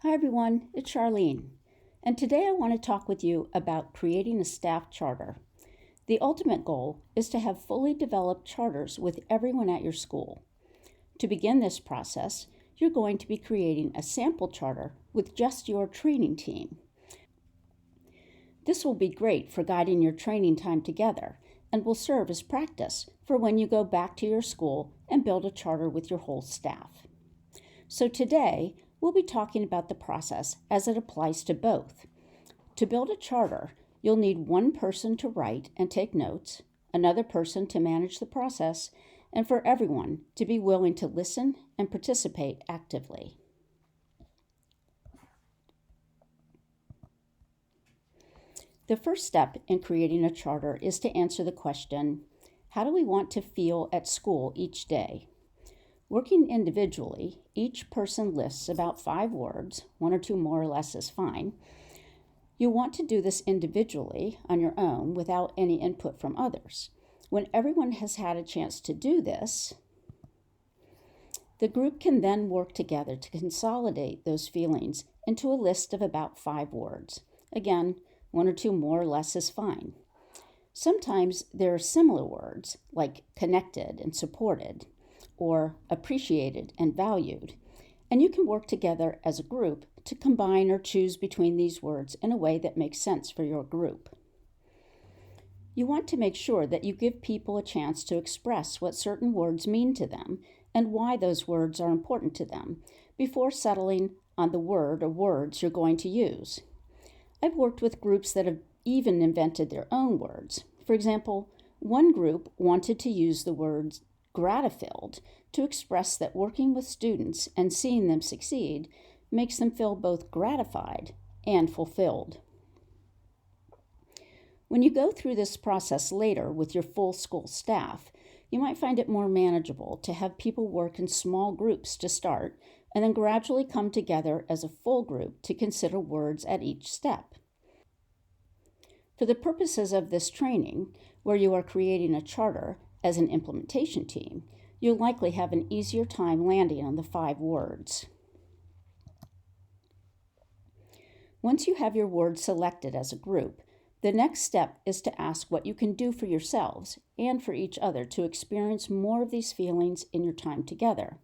Hi everyone, it's Charlene, and today I want to talk with you about creating a staff charter. The ultimate goal is to have fully developed charters with everyone at your school. To begin this process, you're going to be creating a sample charter with just your training team. This will be great for guiding your training time together and will serve as practice for when you go back to your school and build a charter with your whole staff. So today, we'll be talking about the process as it applies to both. To build a charter, you'll need one person to write and take notes, another person to manage the process, and for everyone to be willing to listen and participate actively. The first step in creating a charter is to answer the question, how do we want to feel at school each day? Working individually, each person lists about 5 words, 1 or 2 more or less is fine. You'll want to do this individually on your own without any input from others. When everyone has had a chance to do this, the group can then work together to consolidate those feelings into a list of about 5 words. Again, 1 or 2 more or less is fine. Sometimes there are similar words like connected and supported, or appreciated and valued, and you can work together as a group to combine or choose between these words in a way that makes sense for your group. You want to make sure that you give people a chance to express what certain words mean to them and why those words are important to them before settling on the word or words you're going to use. I've worked with groups that have even invented their own words. For example, one group wanted to use the words gratefilled to express that working with students and seeing them succeed makes them feel both gratified and fulfilled. When you go through this process later with your full school staff, you might find it more manageable to have people work in small groups to start and then gradually come together as a full group to consider words at each step. For the purposes of this training, where you are creating a charter as an implementation team, you'll likely have an easier time landing on the 5 words. Once you have your words selected as a group, the next step is to ask what you can do for yourselves and for each other to experience more of these feelings in your time together.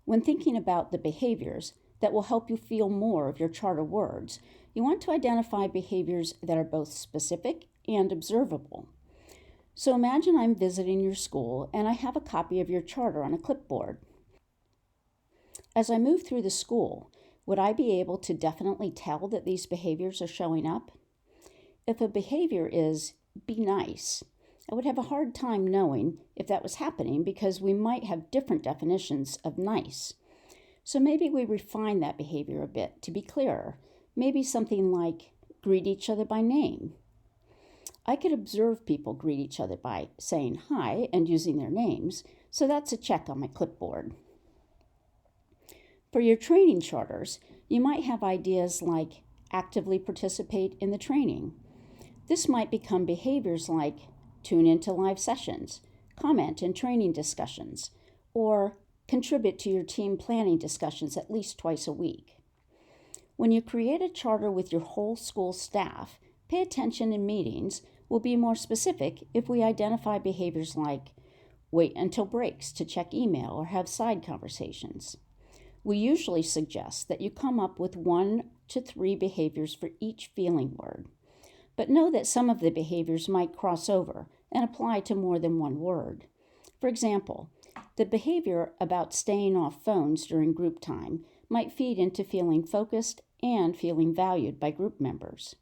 When thinking about the behaviors that will help you feel more of your charter words, you want to identify behaviors that are both specific and observable. So imagine I'm visiting your school and I have a copy of your charter on a clipboard. As I move through the school, would I be able to definitely tell that these behaviors are showing up? If a behavior is be nice, I would have a hard time knowing if that was happening because we might have different definitions of nice. So maybe we refine that behavior a bit to be clearer. Maybe something like greet each other by name. I could observe people greet each other by saying hi and using their names, so that's a check on my clipboard. For your training charters, you might have ideas like actively participate in the training. This might become behaviors like tune into live sessions, comment in training discussions, or contribute to your team planning discussions at least twice a week. When you create a charter with your whole school staff, pay attention in meetings will be more specific if we identify behaviors like wait until breaks to check email or have side conversations. We usually suggest that you come up with 1 to 3 behaviors for each feeling word, but know that some of the behaviors might cross over and apply to more than one word. For example, the behavior about staying off phones during group time might feed into feeling focused and feeling valued by group members.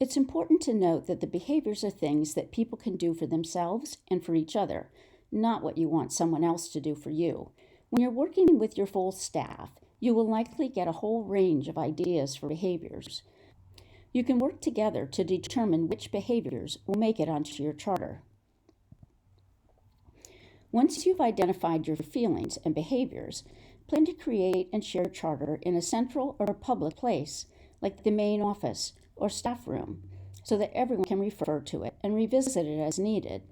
It's important to note that the behaviors are things that people can do for themselves and for each other, not what you want someone else to do for you. When you're working with your full staff, you will likely get a whole range of ideas for behaviors. You can work together to determine which behaviors will make it onto your charter. Once you've identified your feelings and behaviors, plan to create and share a charter in a central or public place, like the main office or staff room, so that everyone can refer to it and revisit it as needed.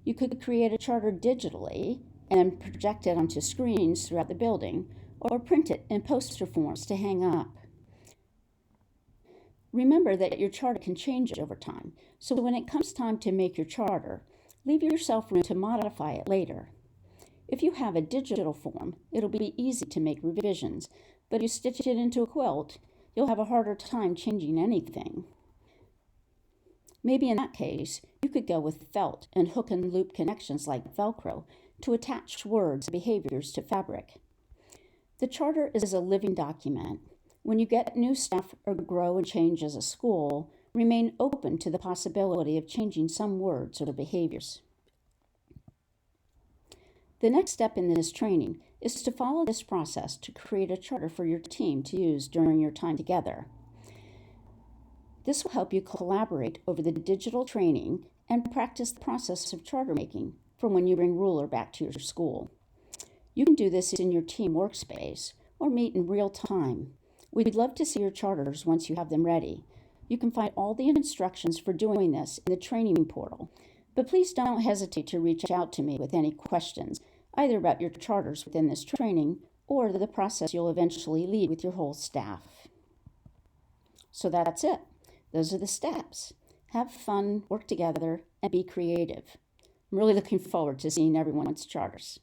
You could create a charter digitally and project it onto screens throughout the building, or print it in poster forms to hang up. Remember that your charter can change over time, so when it comes time to make your charter, leave yourself room to modify it later. If you have a digital form, it'll be easy to make revisions, but if you stitch it into a quilt, you'll have a harder time changing anything. Maybe in that case, you could go with felt and hook and loop connections like Velcro to attach words and behaviors to fabric. The charter is a living document. When you get new staff or grow and change as a school, remain open to the possibility of changing some words or behaviors. The next step in this training is to follow this process to create a charter for your team to use during your time together. This will help you collaborate over the digital training and practice the process of charter making from when you bring Ruler back to your school. You can do this in your team workspace or meet in real time. We'd love to see your charters once you have them ready. You can find all the instructions for doing this in the training portal, but please don't hesitate to reach out to me with any questions, either about your charters within this training or the process you'll eventually lead with your whole staff. So that's it. Those are the steps. Have fun, work together, and be creative. I'm really looking forward to seeing everyone's charters.